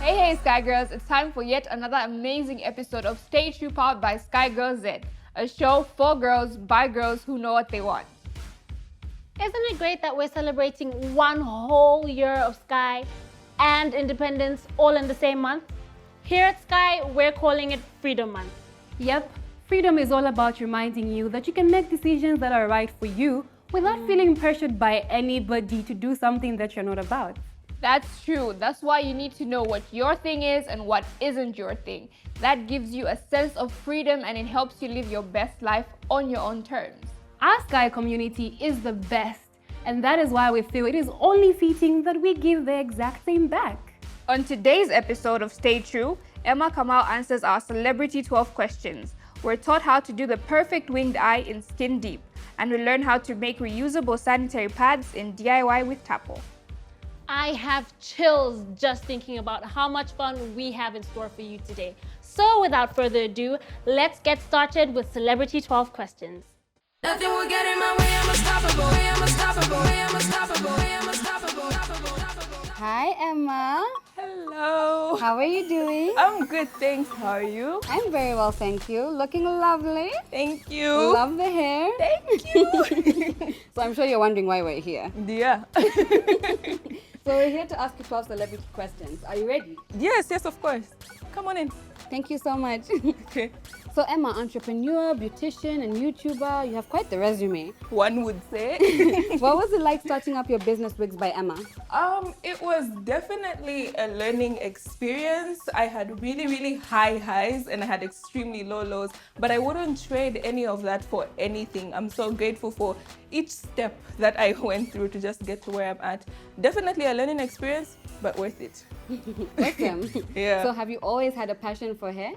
Hey, Sky Girls, it's time for yet another amazing episode of Stay True powered by Sky Girl Z, a show for girls by girls who know what they want. Isn't it great that we're celebrating one whole year of Sky and independence all in the same month? Here at Sky, we're calling it Freedom Month. Yep, freedom is all about reminding you that you can make decisions that are right for you without feeling pressured by anybody to do something that you're not about. That's true. That's why you need to know what your thing is and what isn't your thing. That gives you a sense of freedom and it helps you live your best life on your own terms. Our Sky community is the best, and that is why we feel it is only fitting that we give the exact same back. On today's episode of Stay True, Emma Kamau answers our Celebrity 12 questions. We're taught how to do the perfect winged eye in Skin Deep, and we learn how to make reusable sanitary pads in DIY with Tapo. I have chills just thinking about how much fun we have in store for you today. So without further ado, let's get started with Celebrity 12 questions. Nothing will get in my way, I'm unstoppable, I'm unstoppable, I'm unstoppable, I'm unstoppable. Hi, Emma. Hello. How are you doing? I'm good, thanks. How are you? I'm very well, thank you. Looking lovely. Thank you. Love the hair. Thank you. So I'm sure you're wondering why we're here. Yeah. So we're here to ask you 12 celebrity questions. Are you ready? Yes, of course. Come on in. Thank you so much. Okay. So Emma, entrepreneur, beautician, and YouTuber, you have quite the resume. One would say. What was it like starting up your business, Wigs by Emma? It was definitely a learning experience. I had really high highs and I had extremely low lows, but I wouldn't trade any of that for anything. I'm so grateful for each step that I went through to just get to where I'm at. Definitely a learning experience, but worth it. Awesome. Yeah. So have you always had a passion for hair?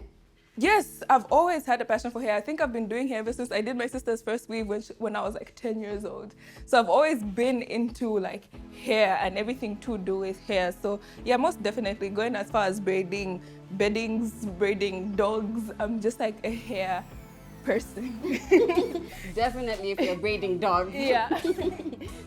Yes, I've always had a passion for hair. I think I've been doing hair ever since I did my sister's first weave when I was like 10 years old. So I've always been into like hair and everything to do with hair. So yeah, most definitely going as far as braiding, beddings, braiding dogs. I'm just like a hair person. Definitely if you're braiding dogs. Yeah.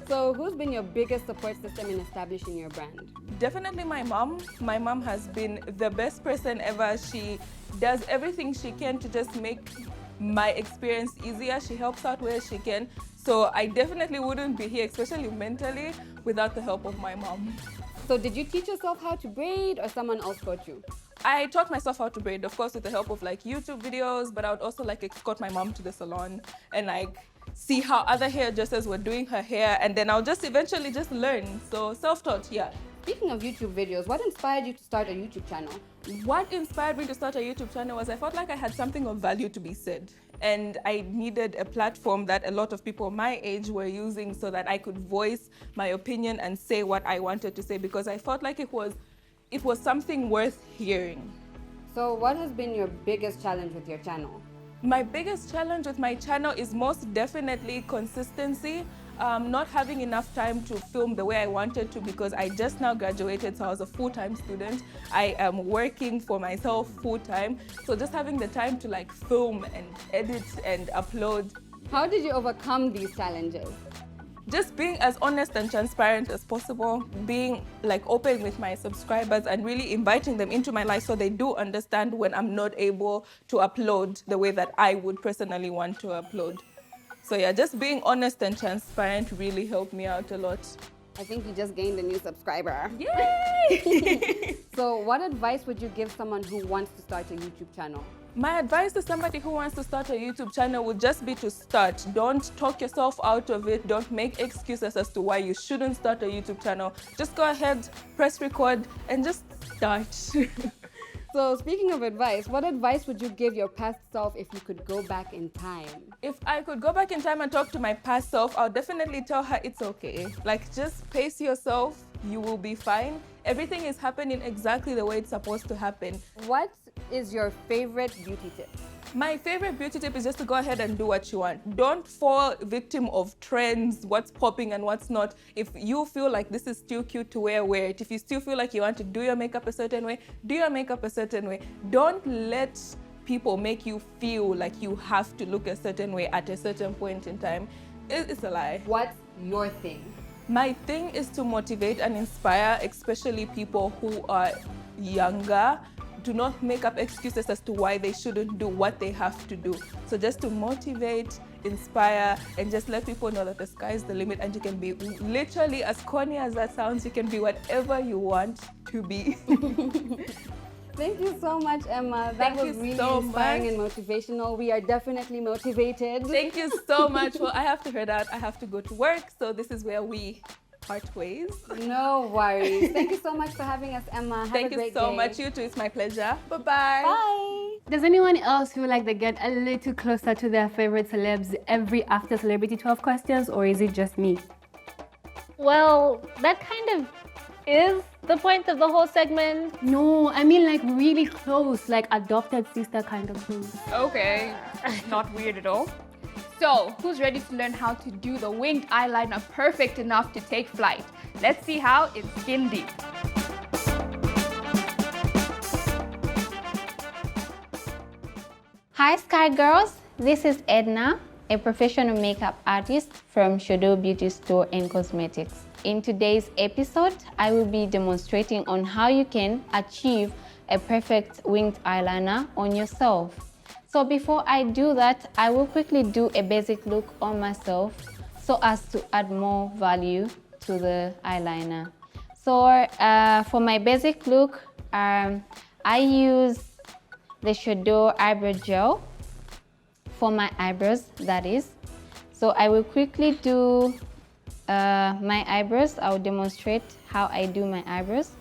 So who's been your biggest support system in establishing your brand? Definitely my mom. My mom has been the best person ever. She does everything she can to just make my experience easier. She helps out where she can. So I definitely wouldn't be here, especially mentally, without the help of my mom. So did you teach yourself how to braid or someone else taught you? I taught myself how to braid, of course, with the help of like YouTube videos, but I would also like escort my mom to the salon and like see how other hairdressers were doing her hair, and then I'll just eventually just learn. So self-taught, yeah. Speaking of YouTube videos, what inspired you to start a YouTube channel? What inspired me to start a YouTube channel was I felt like I had something of value to be said. And I needed a platform that a lot of people my age were using so that I could voice my opinion and say what I wanted to say, because I felt like it was something worth hearing. So what has been your biggest challenge with your channel? My biggest challenge with my channel is most definitely consistency. Not having enough time to film the way I wanted to, because I just now graduated, so I was a full-time student. I am working for myself full-time, so just having the time to like film and edit and upload. How did you overcome these challenges? Just being as honest and transparent as possible, being like open with my subscribers and really inviting them into my life so they do understand when I'm not able to upload the way that I would personally want to upload. So yeah, just being honest and transparent really helped me out a lot. I think you just gained a new subscriber. Yay! So what advice would you give someone who wants to start a YouTube channel? My advice to somebody who wants to start a YouTube channel would just be to start. Don't talk yourself out of it. Don't make excuses as to why you shouldn't start a YouTube channel. Just go ahead, press record, and just start. So speaking of advice, what advice would you give your past self if you could go back in time? If I could go back in time and talk to my past self, I'll definitely tell her it's okay. Like, just pace yourself, you will be fine. Everything is happening exactly the way it's supposed to happen. What is your favorite beauty tip? My favorite beauty tip is just to go ahead and do what you want. Don't fall victim of trends, what's popping and what's not. If you feel like this is still cute to wear, wear it. If you still feel like you want to do your makeup a certain way, do your makeup a certain way. Don't let people make you feel like you have to look a certain way at a certain point in time. It's a lie. What's your thing? My thing is to motivate and inspire, especially people who are younger, do not make up excuses as to why they shouldn't do what they have to do. So just to motivate, inspire, and just let people know that the sky is the limit, and you can be literally, as corny as that sounds, you can be whatever you want to be. Thank you so much, Emma. That Thank was you really so inspiring much. and motivational. We are definitely motivated. Thank you so much. Well, I have to head out. I have to go to work. So this is where we part ways. No worries. Thank you so much for having us, Emma. Have Thank a you great so day. much. You too. It's my pleasure. Bye-bye. Bye. Does anyone else feel like they get a little closer to their favorite celebs every after Celebrity 12 Questions, or is it just me? Well, that kind of is the point of the whole segment. No, I mean like really close, like adopted sister kind of close. Okay, not weird at all. So, who's ready to learn how to do the winged eyeliner perfect enough to take flight? Let's see how in Skin Deep. Hi Sky Girls, this is Edna, a professional makeup artist from Shodol Beauty Store and Cosmetics. In today's episode, I will be demonstrating on how you can achieve a perfect winged eyeliner on yourself. So before I do that, I will quickly do a basic look on myself so as to add more value to the eyeliner. So for my basic look, I use the Shodol eyebrow gel for my eyebrows, that is. So I will quickly do my eyebrows. I'll demonstrate how I do my eyebrows.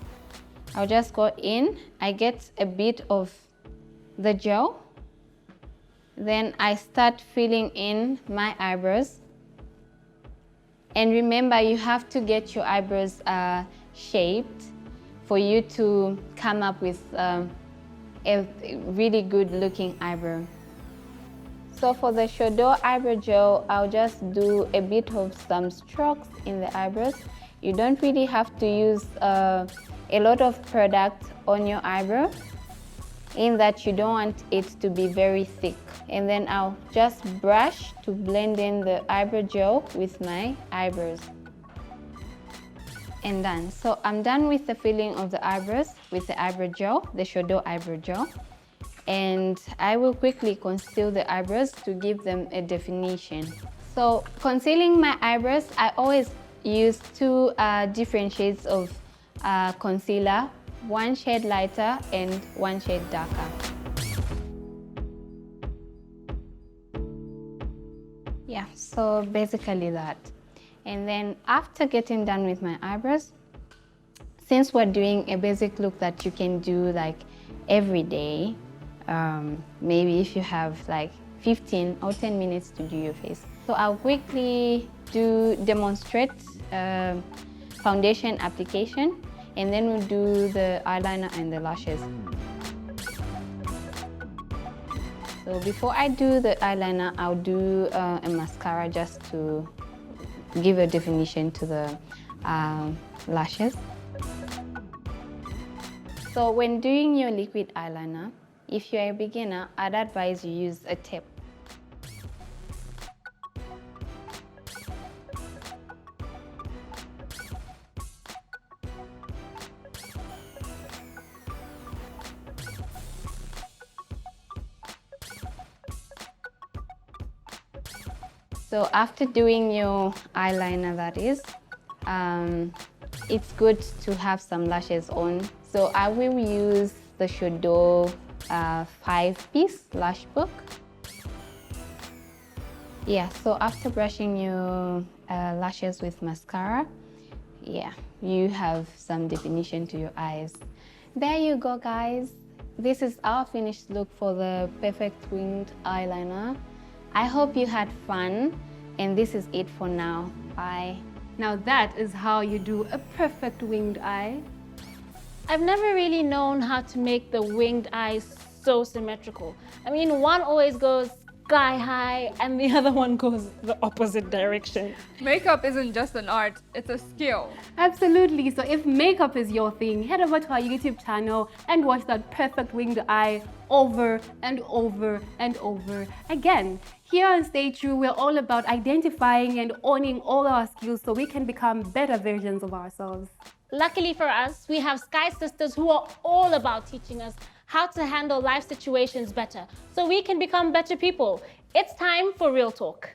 I'll just go in, I get a bit of the gel, then I start filling in my eyebrows. And remember, you have to get your eyebrows shaped for you to come up with a really good looking eyebrow. So for the Shodol eyebrow gel, I'll just do a bit of some strokes in the eyebrows. You don't really have to use a lot of product on your eyebrow, in that you don't want it to be very thick. And then I'll just brush to blend in the eyebrow gel with my eyebrows. And done. So I'm done with the filling of the eyebrows with the eyebrow gel, the Shodol eyebrow gel. And I will quickly conceal the eyebrows to give them a definition. So concealing my eyebrows, I always use two different shades of concealer, one shade lighter and one shade darker. Yeah, so basically that. And then after getting done with my eyebrows, since we're doing a basic look that you can do like every day, maybe if you have like 15 or 10 minutes to do your face. So I'll quickly demonstrate foundation application, and then we'll do the eyeliner and the lashes. So before I do the eyeliner, I'll do a mascara just to give a definition to the lashes. So when doing your liquid eyeliner, if you're a beginner, I'd advise you use a tip. So after doing your eyeliner, that is, it's good to have some lashes on. So I will use the Shodol 5-piece lash book. Yeah, so after brushing your lashes with mascara, yeah, you have some definition to your eyes. There you go, guys. This is our finished look for the perfect winged eyeliner. I hope you had fun, and this is it for now. Bye. Now that is how you do a perfect winged eye. I've never really known how to make the winged eyes so symmetrical. I mean, one always goes sky high and the other one goes the opposite direction. Makeup isn't just an art, it's a skill. Absolutely. So if makeup is your thing, head over to our YouTube channel and watch that perfect winged eye over and over and over again. Here on Stay True, we're all about identifying and owning all our skills so we can become better versions of ourselves. Luckily for us, we have Sky Sisters who are all about teaching us how to handle life situations better so we can become better people. It's time for Real Talk.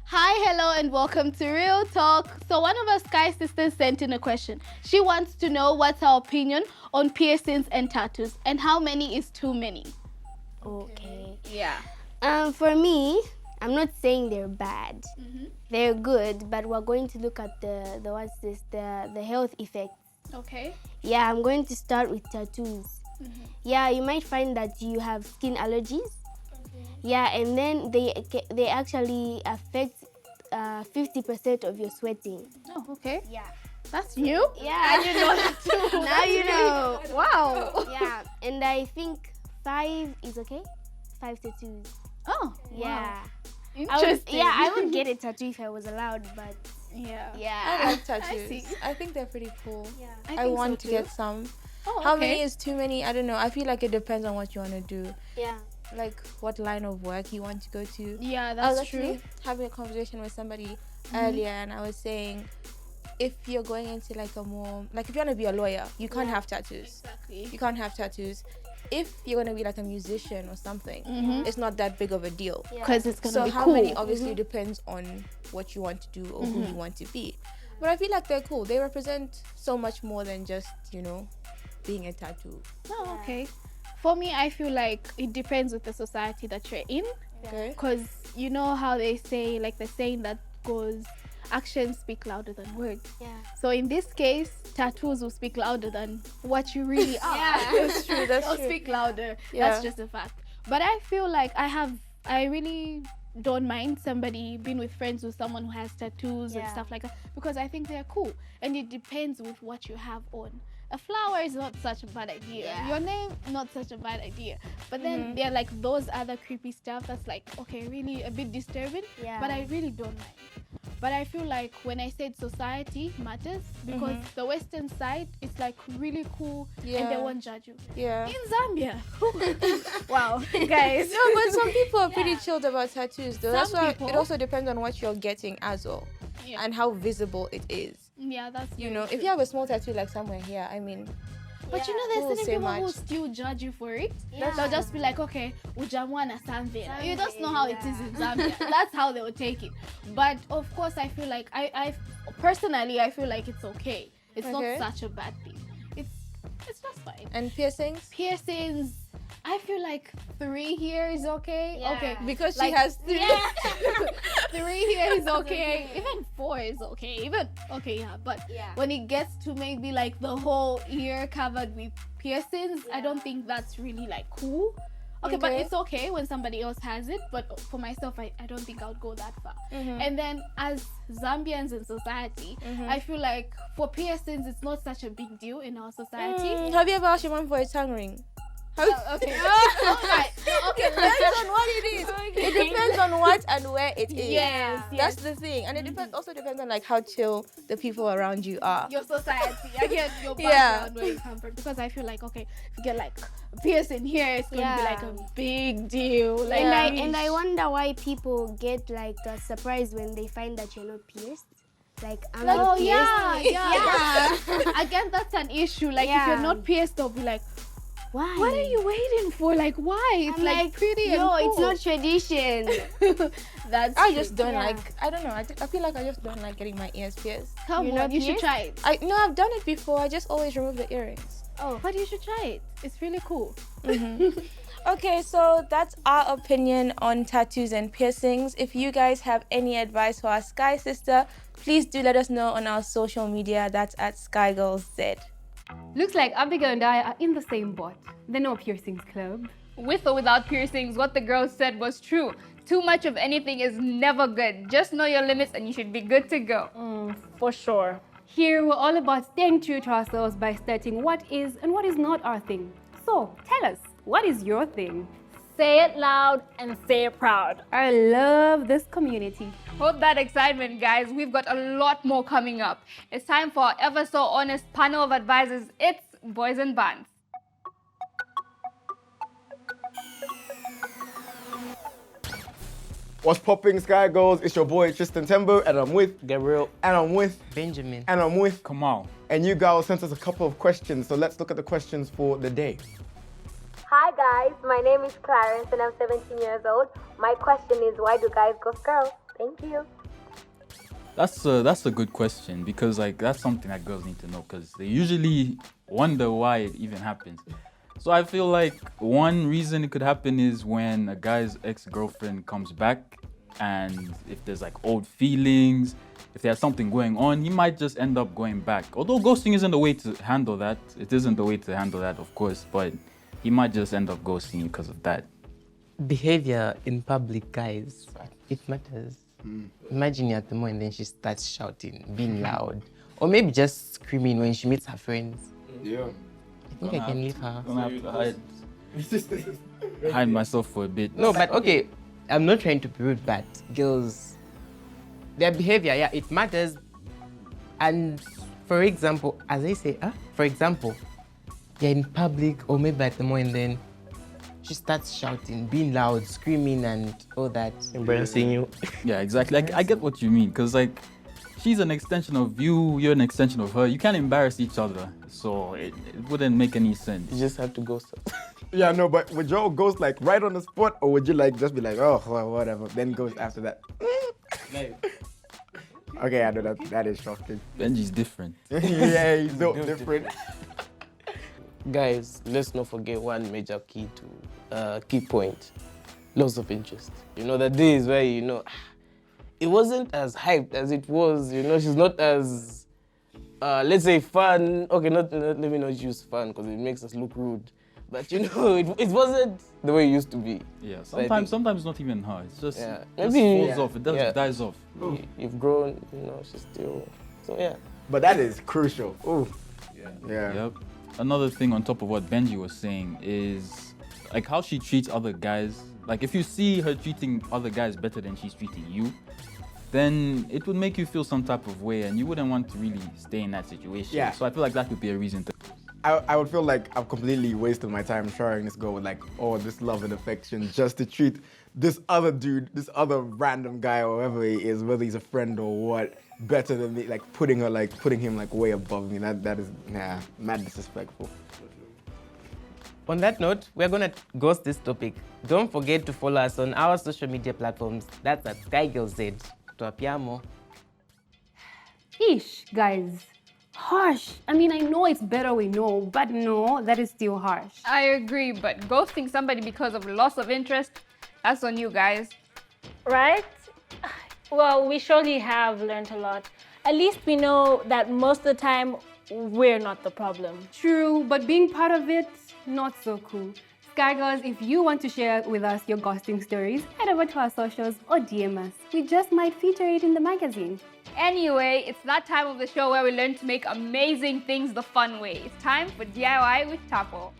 Hi, hello, and welcome to Real Talk. So one of our Sky Sisters sent in a question. She wants to know what's our opinion on piercings and tattoos and how many is too many. Okay. Yeah. For me, I'm not saying they're bad. They're good, but we're going to look at the health effects. Okay. Yeah, I'm going to start with tattoos. Yeah, you might find that you have skin allergies. Yeah, and then they actually affect 50% of your sweating. Oh, okay. Yeah. That's new? Yeah. You know that too. Now you know. Wow. Yeah, and I think 5 is okay. 5 tattoos. Oh, Yeah. interesting. I would get a tattoo if I was allowed, but Yeah. yeah. I like tattoos. see. I think they're pretty cool. Yeah. I want to get some. Oh, How okay. many is too many? I don't know. I feel like it depends on what you want to do. Yeah. Like what line of work you want to go to. Yeah, I was that's actually true. having a conversation with somebody earlier, and I was saying, if you're going into like a more, like if you want to be a lawyer, you can't have tattoos. Exactly. You can't have tattoos. If you're going to be like a musician or something, it's not that big of a deal. Because it's gonna So be how cool. many obviously depends on what you want to do or who you want to be. But I feel like they're cool. They represent so much more than just, being a tattoo. Oh, okay. For me, I feel like it depends with the society that you're in. Okay. Because you know how they say, like the saying that goes, actions speak louder than words. Yeah. So in this case, tattoos will speak louder than what you really are. That's true. That's They'll true. speak louder. Yeah. That's just a fact. But I feel like I really don't mind somebody being with friends with someone who has tattoos and Yeah. stuff like that, because I think they're cool. And it depends with what you have on. A flower is not such a bad idea. Yeah. Your name, not such a bad idea. But then there are like those other creepy stuff that's like, okay, really a bit disturbing. Yeah. But I really don't mind. But I feel like when I said society matters, because the Western side is like really cool and they Yeah. won't judge you. Yeah. In Zambia, wow, guys. No, but some people are pretty chilled about tattoos though. That's Some why people. it also depends on what you're getting as well. Yeah. And how visible it is. Yeah, that's You very know, if true. you have a small tattoo like somewhere here, I mean, But you know, Who there's will certain say people who much? still judge you for it. Yeah. They'll just be like, okay, ujamwana Zambia. You just know how it is in Yeah. Zambia. That's how they will take it. But of course, I feel like I personally, I feel like it's okay. It's Okay. not such a bad thing. It's just fine. and piercings? Piercings, I feel like 3 here is okay. Yeah. Okay. Because Like, she has 3. Yeah. 3 here is okay. Even 4 is okay. Even okay, yeah. But Yeah. when it gets to maybe like the whole ear covered with piercings, I don't think that's really like cool. Okay, but Okay. it's okay when somebody else has it. But for myself, I don't think I would go that far. And then as Zambians in society, I feel like for piercings, it's not such a big deal in our society. Have you ever asked your mom for a tongue ring? Okay. Alright. Okay. Depends on what it is. It depends on what and where it is. Yes. That's the thing. And it also depends on like how chill the people around you are. Your society, I get your Yeah. background, where you come from, because I feel like, okay, if you get like a piercing here, it's gonna be like a big deal. Like, And I wonder why people get like surprised when they find that you're not pierced. Like, I'm oh not pierced. yeah. Again, that's an issue. Like, if you're Yeah. not pierced, they'll be like, Why? what are you waiting for? Like, why? It's I'm like pretty and no, it's cool. not tradition. That's I true. just don't Yeah. like, I don't know, I feel like I just don't like getting my ears pierced. Come You're on, not you should pierced? try it. No, I've done it before. I just always remove the earrings. Oh, but you should try it. It's really cool. Okay, so that's our opinion on tattoos and piercings. If you guys have any advice for our Sky Sister, please do let us know on our social media. That's at SkyGirlsZ. Looks like Abigail and I are in the same boat. The No Piercings Club. With or without piercings, what the girl said was true. Too much of anything is never good. Just know your limits and you should be good to go. For sure. Here, we're all about staying true to ourselves by stating what is and what is not our thing. So, tell us, what is your thing? Say it loud and say it proud. I love this community. Hold that excitement, guys. We've got a lot more coming up. It's time for our ever so honest panel of advisors. It's Boys and Buns. What's popping, Sky Girls? It's your boy Tristan Tembo, and I'm with Gabriel, and I'm with Benjamin, and I'm with Kamau. And you guys sent us a couple of questions, so let's look at the questions for the day. Hi guys, my name is Clarence and I'm 17 years old. My question is, why do guys ghost girls? Thank you. That's a good question, because like that's something that girls need to know, because they usually wonder why it even happens. So I feel like one reason it could happen is when a guy's ex-girlfriend comes back, and if there's like old feelings, if there's something going on, he might just end up going back. Although ghosting isn't the way to handle that. It isn't the way to handle that, of course, but he might just end up ghosting you because of that. behavior in public, guys, it matters. Imagine you're at the mall and then she starts shouting, being loud, or maybe just screaming when she meets her friends. Yeah. I think I can leave her. Don't have to hide myself for a bit. No, but okay, I'm not trying to be rude, but girls, their behavior, yeah, it matters. And for example, as I say, for example, you're in public or maybe at the mall and then she starts shouting, being loud, screaming and all that. Embarrassing you. Yeah, exactly. Like, I get what you mean, because like, she's an extension of you, you're an extension of her. You can't embarrass each other, so it wouldn't make any sense. You just have to ghost her. Yeah, no, but would y'all ghost like right on the spot, or would you like just be like, oh, well, whatever, then ghost after that? Okay, I know that is shocking. Benji's different. Yeah, he's built different. Guys, let's not forget one major key point: loss of interest. You know, the days where it wasn't as hyped as it was. You know, she's not as let's say fun. Okay, let me not use fun because it makes us look rude. But you know, it wasn't the way it used to be. Yeah, sometimes not even her. It's just, maybe falls off. It dies off. You've grown. You know, she's still. So yeah. But that is crucial. Ooh. Yeah. Yep. Another thing on top of what Benji was saying is like how she treats other guys. Like if you see her treating other guys better than she's treating you, then it would make you feel some type of way, and you wouldn't want to really stay in that situation. Yeah. So I feel like that would be a reason to. I would feel like I've completely wasted my time sharing this girl with like, oh, this love and affection just to treat this other dude, this other random guy or whoever he is, whether he's a friend or what, better than me, like putting him like way above me. That is mad disrespectful. On that note, we're gonna ghost this topic. Don't forget to follow us on our social media platforms. That's at SkyGirlZ. Tuapiamo. Ish, guys. Harsh. I mean, I know it's better we know, but no, that is still harsh. I agree, but ghosting somebody because of loss of interest, that's on you guys. Right? Well, we surely have learned a lot. At least we know that most of the time, we're not the problem. True, but being part of it, not so cool. Sky Girls, if you want to share with us your ghosting stories, head over to our socials or DM us. We just might feature it in the magazine. Anyway, it's that time of the show where we learn to make amazing things the fun way. It's time for DIY with Tapo.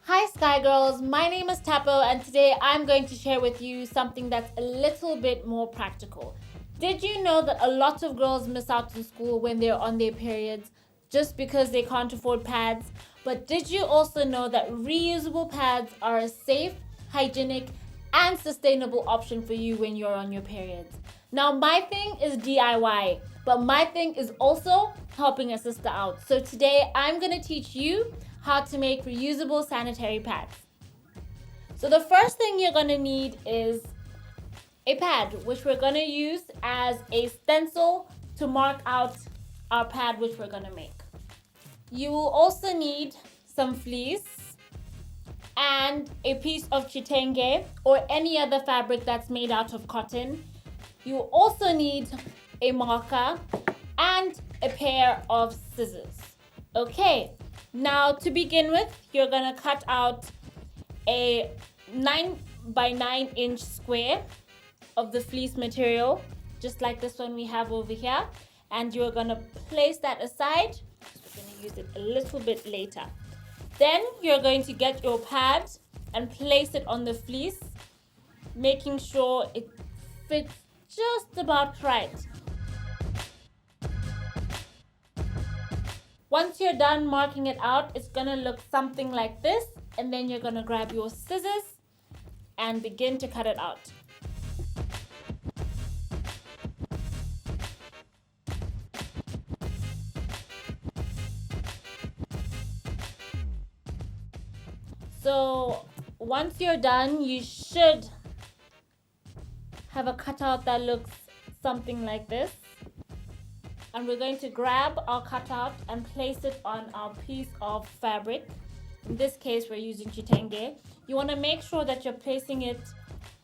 Hi Sky Girls, my name is Tapo and today I'm going to share with you something that's a little bit more practical. Did you know that a lot of girls miss out in school when they're on their periods just because they can't afford pads? But did you also know that reusable pads are a safe, hygienic, and sustainable option for you when you're on your periods? Now my thing is DIY, but my thing is also helping a sister out. So today I'm gonna teach you how to make reusable sanitary pads. So the first thing you're gonna need is a pad, which we're gonna use as a stencil to mark out our pad which we're gonna make. You will also need some fleece and a piece of chitenge or any other fabric that's made out of cotton. You also need a marker and a pair of scissors. Okay, now to begin with, you're gonna cut out a 9 by 9 inch square of the fleece material, just like this one we have over here, and you're gonna place that aside. We're gonna use it a little bit later. Then you're going to get your pad and place it on the fleece, making sure it fits just about right. Once you're done marking it out, it's gonna look something like this. and then you're gonna grab your scissors and begin to cut it out. So once you're done, you should have a cutout that looks something like this. And we're going to grab our cutout and place it on our piece of fabric. In this case, we're using chitenge. You want to make sure that you're placing it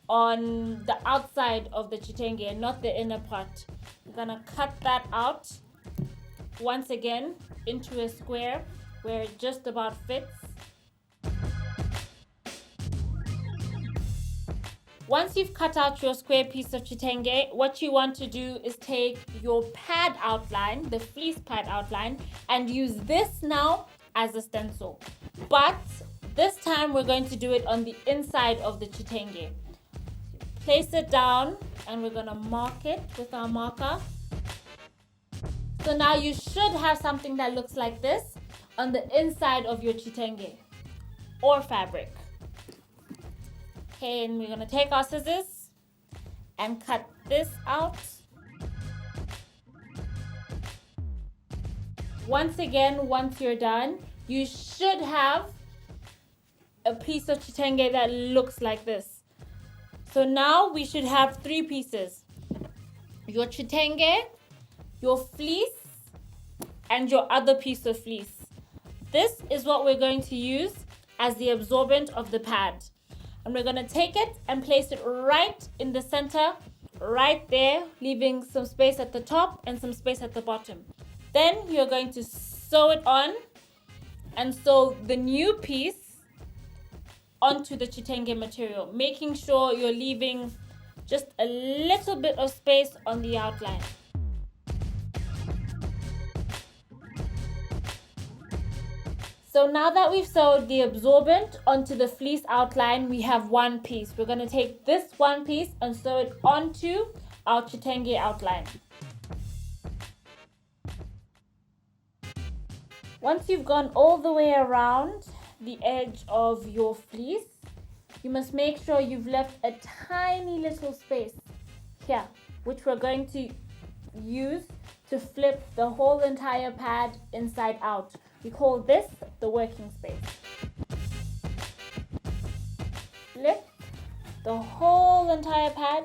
on the outside of the chitenge and not the inner part. We're going to cut that out once again into a square where it just about fits. Once you've cut out your square piece of chitenge, what you want to do is take your pad outline, the fleece pad outline, and use this now as a stencil. But this time we're going to do it on the inside of the chitenge. Place it down and we're going to mark it with our marker. So now you should have something that looks like this on the inside of your chitenge or fabric. Okay, and we're gonna take our scissors and cut this out. Once again, once you're done, you should have a piece of chitenge that looks like this. So now we should have 3 pieces. Your chitenge, your fleece, and your other piece of fleece. This is what we're going to use as the absorbent of the pad. And we're going to take it and place it right in the center, right there, leaving some space at the top and some space at the bottom. Then you're going to sew it on and sew the new piece onto the chitenge material, making sure you're leaving just a little bit of space on the outline. So now that we've sewed the absorbent onto the fleece outline, we have one piece. We're going to take this one piece and sew it onto our chitenge outline. Once you've gone all the way around the edge of your fleece, you must make sure you've left a tiny little space here, which we're going to use to flip the whole entire pad inside out. We call this the working space. Flip the whole entire pad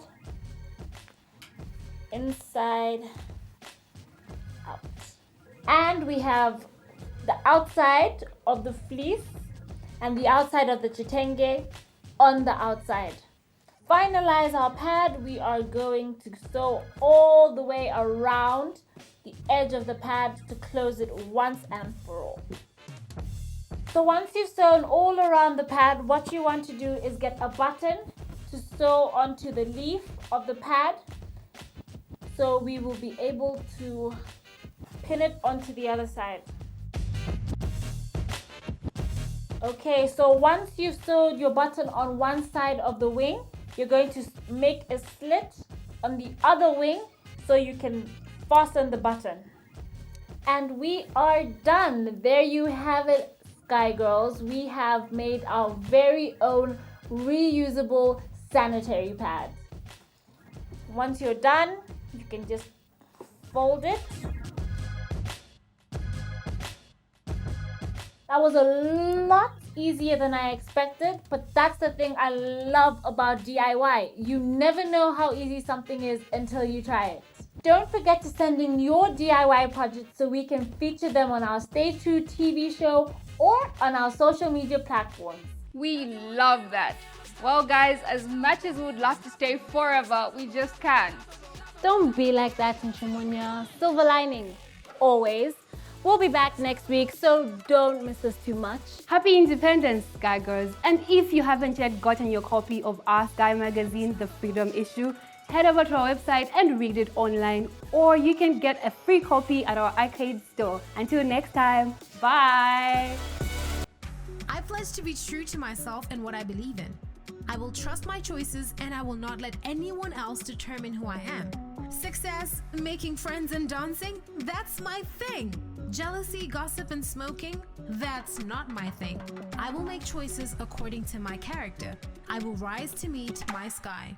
inside out. And we have the outside of the fleece and the outside of the chitenge on the outside. Finalize our pad, we are going to sew all the way around the edge of the pad to close it once and for all. So once you've sewn all around the pad, what you want to do is get a button to sew onto the leaf of the pad, so we will be able to pin it onto the other side. Okay, so once you've sewed your button on one side of the wing, you're going to make a slit on the other wing so you can fasten the button. And we are done. There you have it, Sky Girls. We have made our very own reusable sanitary pad. Once you're done, you can just fold it. That was a lot easier than I expected, but that's the thing I love about DIY. You never know how easy something is until you try it. Don't forget to send in your DIY projects so we can feature them on our Stay True TV show or on our social media platforms. We love that. Well, guys, as much as we would love to stay forever, we just can't. Don't be like that, Nchimonia. Silver lining. Always. We'll be back next week, so don't miss us too much. Happy Independence, Sky Girls. And if you haven't yet gotten your copy of our Sky magazine, The Freedom Issue, head over to our website and read it online, or you can get a free copy at our arcade store. Until next time, bye! I pledge to be true to myself and what I believe in. I will trust my choices and I will not let anyone else determine who I am. Success, making friends and dancing, that's my thing. Jealousy, gossip, and smoking, that's not my thing. I will make choices according to my character. I will rise to meet my sky.